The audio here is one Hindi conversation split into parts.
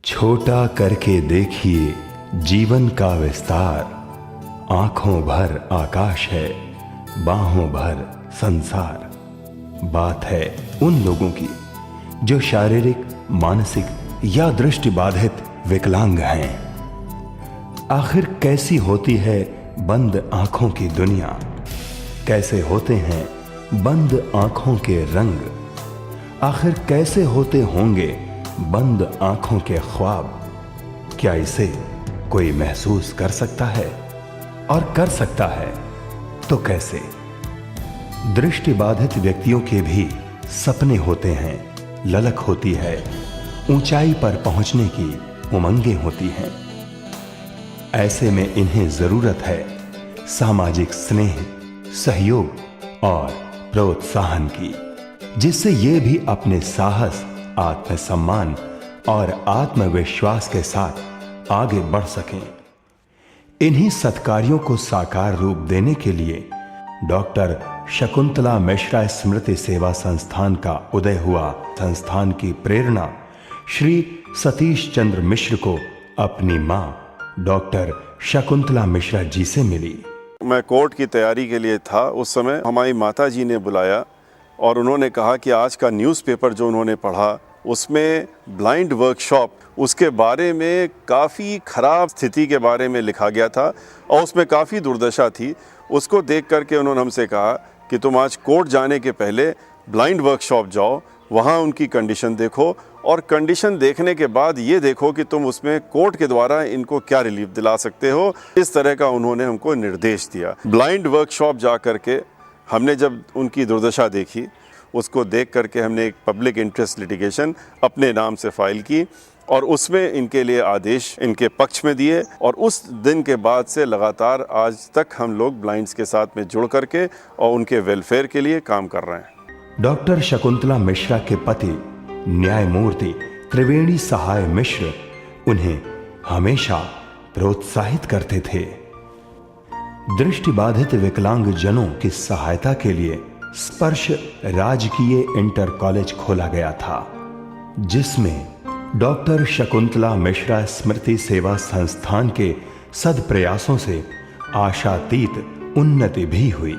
छोटा करके देखिए जीवन का विस्तार, आंखों भर आकाश है, बाहों भर संसार। बात है उन लोगों की जो शारीरिक, मानसिक या दृष्टि बाधित विकलांग हैं। आखिर कैसी होती है बंद आंखों की दुनिया, कैसे होते हैं बंद आंखों के रंग, आखिर कैसे होते होंगे बंद आंखों के ख्वाब। क्या इसे कोई महसूस कर सकता है? और कर सकता है तो कैसे? दृष्टि बाधित व्यक्तियों के भी सपने होते हैं, ललक होती है, ऊंचाई पर पहुंचने की उमंगें होती हैं। ऐसे में इन्हें जरूरत है सामाजिक स्नेह, सहयोग और प्रोत्साहन की, जिससे ये भी अपने साहस, आत्मसम्मान और आत्मविश्वास के साथ आगे बढ़ सकें। इन्हीं सत्कार्यों को साकार रूप देने के लिए डॉक्टर शकुंतला मिश्रा स्मृति सेवा संस्थान का उदय हुआ। संस्थान की प्रेरणा श्री सतीश चंद्र मिश्र को अपनी मां डॉक्टर शकुंतला मिश्रा जी से मिली। मैं कोर्ट की तैयारी के लिए था, उस समय हमारी माता जी ने बुलाया और उन्होंने कहा कि आज का न्यूज़पेपर जो उन्होंने पढ़ा उसमें ब्लाइंड वर्कशॉप, उसके बारे में काफ़ी ख़राब स्थिति के बारे में लिखा गया था और उसमें काफ़ी दुर्दशा थी। उसको देख करके उन्होंने हमसे कहा कि तुम आज कोर्ट जाने के पहले ब्लाइंड वर्कशॉप जाओ, वहाँ उनकी कंडीशन देखो और कंडीशन देखने के बाद ये देखो कि तुम उसमें कोर्ट के द्वारा इनको क्या रिलीफ दिला सकते हो। इस तरह का उन्होंने हमको निर्देश दिया। ब्लाइंड वर्कशॉप जा करके हमने जब उनकी दुर्दशा देखी, उसको देख करके हमने एक पब्लिक इंटरेस्ट लिटिगेशन अपने नाम से फाइल की और उसमें इनके लिए आदेश इनके पक्ष में दिए और उस दिन के बाद से लगातार आज तक हम लोग ब्लाइंड्स के साथ में जुड़ करके और उनके वेलफेयर के लिए काम कर रहे हैं। डॉक्टर शकुंतला मिश्रा के पति न्यायमूर्ति त्रिवेणी सहाय मिश्र उन्हें हमेशा प्रोत्साहित करते थे। दृष्टिबाधित विकलांग जनों की सहायता के लिए स्पर्श राजकीय इंटर कॉलेज खोला गया था, जिसमें डॉक्टर शकुंतला मिश्रा स्मृति सेवा संस्थान के सदप्रयासों से आशातीत उन्नति भी हुई।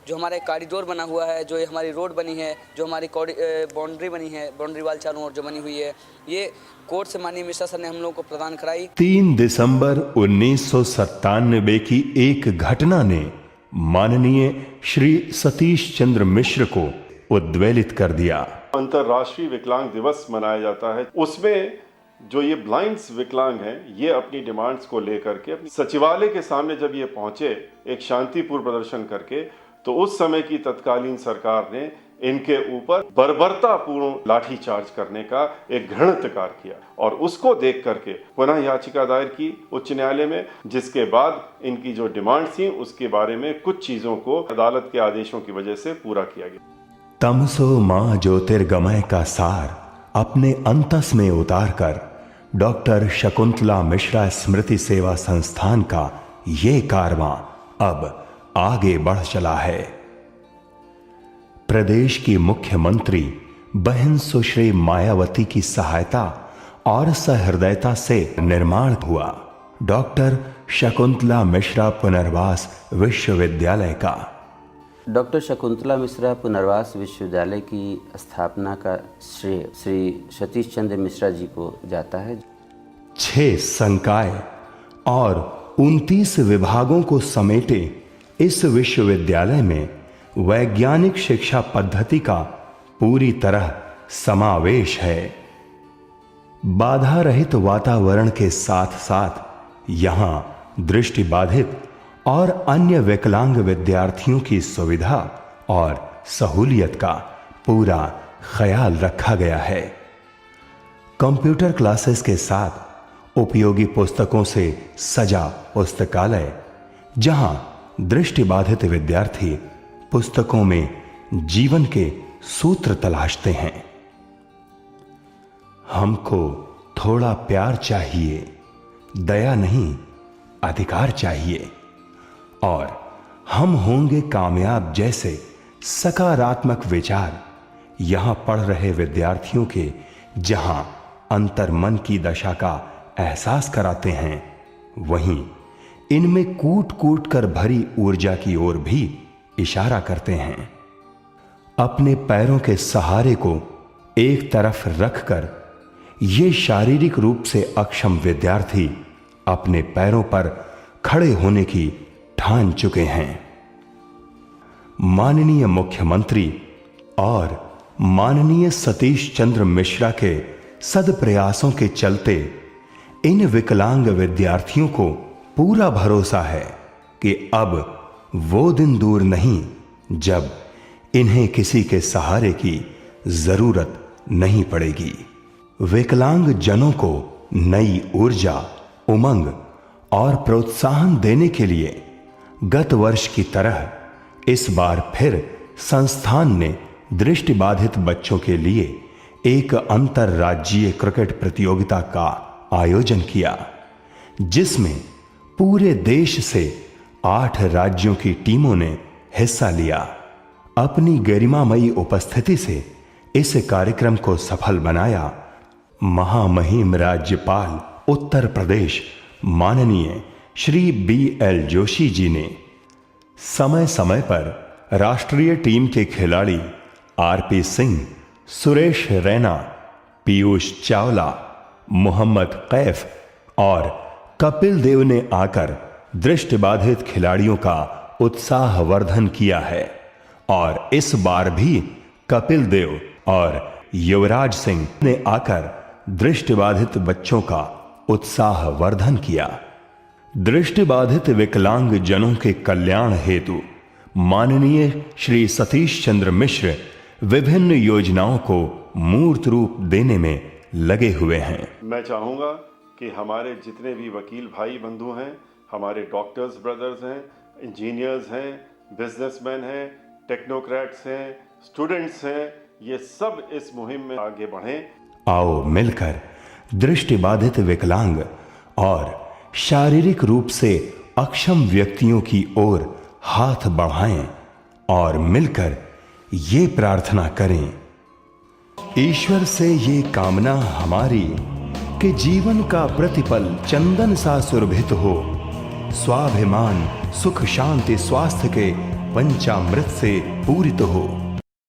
जो हमारा एक कॉरिडोर बना हुआ है, जो हमारी रोड बनी है, जो हमारी बाउंड्री बनी है, बाउंड्री वाल चारों ओर जो बनी हुई है, ये कोर्ट से माननीय मिश्रा सर ने हम लोग को प्रदान कराई। 3 दिसंबर 1997 की एक घटना ने माननीय श्री सतीश चंद्र मिश्र को उद्वेलित कर दिया। अंतर्राष्ट्रीय विकलांग दिवस मनाया जाता है, उसमें जो ये ब्लाइंड्स विकलांग हैं, ये अपनी डिमांड्स को लेकर के अपने सचिवालय के सामने जब ये पहुंचे एक शांतिपूर्ण प्रदर्शन करके, तो उस समय की तत्कालीन सरकार ने इनके ऊपर बर्बरतापूर्ण लाठीचार्ज करने का एक घृणित कार्य किया और उसको देख करके पुनः याचिका दायर की उच्च न्यायालय में, जिसके बाद इनकी जो डिमांड थी उसके बारे में कुछ चीजों को अदालत के आदेशों की वजह से पूरा किया गया। तमसो मां ज्योतिर्गमय का सार अपने अंतस में उतारकर डॉक्टर शकुंतला मिश्रा स्मृति सेवा संस्थान का ये कारवां अब आगे बढ़ चला है। प्रदेश की मुख्यमंत्री बहन सुश्री मायावती की सहायता और सहृदयता से निर्माण हुआ डॉक्टर शकुंतला मिश्रा पुनर्वास विश्वविद्यालय का। डॉक्टर शकुंतला मिश्रा पुनर्वास विश्वविद्यालय की स्थापना का श्रेय श्री सतीश चंद्र मिश्रा जी को जाता है। 6 संकाय और 29 विभागों को समेटे इस विश्वविद्यालय में वैज्ञानिक शिक्षा पद्धति का पूरी तरह समावेश है। बाधा रहित वातावरण के साथ साथ यहां दृष्टिबाधित और अन्य विकलांग विद्यार्थियों की सुविधा और सहूलियत का पूरा ख्याल रखा गया है। कंप्यूटर क्लासेस के साथ उपयोगी पुस्तकों से सजा पुस्तकालय, जहां दृष्टिबाधित विद्यार्थी पुस्तकों में जीवन के सूत्र तलाशते हैं। हमको थोड़ा प्यार चाहिए, दया नहीं अधिकार चाहिए, और हम होंगे कामयाब जैसे सकारात्मक विचार यहां पढ़ रहे विद्यार्थियों के जहां अंतर्मन की दशा का एहसास कराते हैं, वहीं इनमें कूट कूट कर भरी ऊर्जा की ओर भी इशारा करते हैं। अपने पैरों के सहारे को एक तरफ रखकर ये शारीरिक रूप से अक्षम विद्यार्थी अपने पैरों पर खड़े होने की ठान चुके हैं। माननीय मुख्यमंत्री और माननीय सतीश चंद्र मिश्रा के सदप्रयासों के चलते इन विकलांग विद्यार्थियों को पूरा भरोसा है कि अब वो दिन दूर नहीं जब इन्हें किसी के सहारे की जरूरत नहीं पड़ेगी। विकलांग जनों को नई ऊर्जा, उमंग और प्रोत्साहन देने के लिए गत वर्ष की तरह इस बार फिर संस्थान ने दृष्टिबाधित बच्चों के लिए एक अंतरराज्यीय क्रिकेट प्रतियोगिता का आयोजन किया, जिसमें पूरे देश से 8 राज्यों की टीमों ने हिस्सा लिया। अपनी गरिमामयी उपस्थिति से इस कार्यक्रम को सफल बनाया महामहिम राज्यपाल उत्तर प्रदेश माननीय श्री BL जोशी जी ने। समय समय पर राष्ट्रीय टीम के खिलाड़ी RP सिंह, सुरेश रैना, पीयूष चावला, मोहम्मद कैफ और कपिल देव ने आकर दृष्टिबाधित खिलाड़ियों का उत्साहवर्धन किया है और इस बार भी कपिल देव और युवराज सिंह ने आकर दृष्टिबाधित बच्चों का उत्साहवर्धन किया। दृष्टिबाधित विकलांग जनों के कल्याण हेतु माननीय श्री सतीश चंद्र मिश्र विभिन्न योजनाओं को मूर्त रूप देने में लगे हुए हैं। मैं चाहूँगा कि हमारे जितने भी वकील भाई बंधु हैं, हमारे डॉक्टर्स ब्रदर्स हैं, इंजीनियर्स हैं, बिजनेसमैन हैं, टेक्नोक्रेट्स हैं, स्टूडेंट्स हैं, ये सब इस मुहिम में आगे बढ़ें। आओ मिलकर दृष्टिबाधित विकलांग और शारीरिक रूप से अक्षम व्यक्तियों की ओर हाथ बढ़ाएं और मिलकर ये प्रार्थना करें, ईश्वर से ये कामना हमारी कि जीवन का प्रतिपल चंदन सा सुरभित हो, स्वाभिमान सुख शांति स्वास्थ्य के पंचामृत से पूरित हो।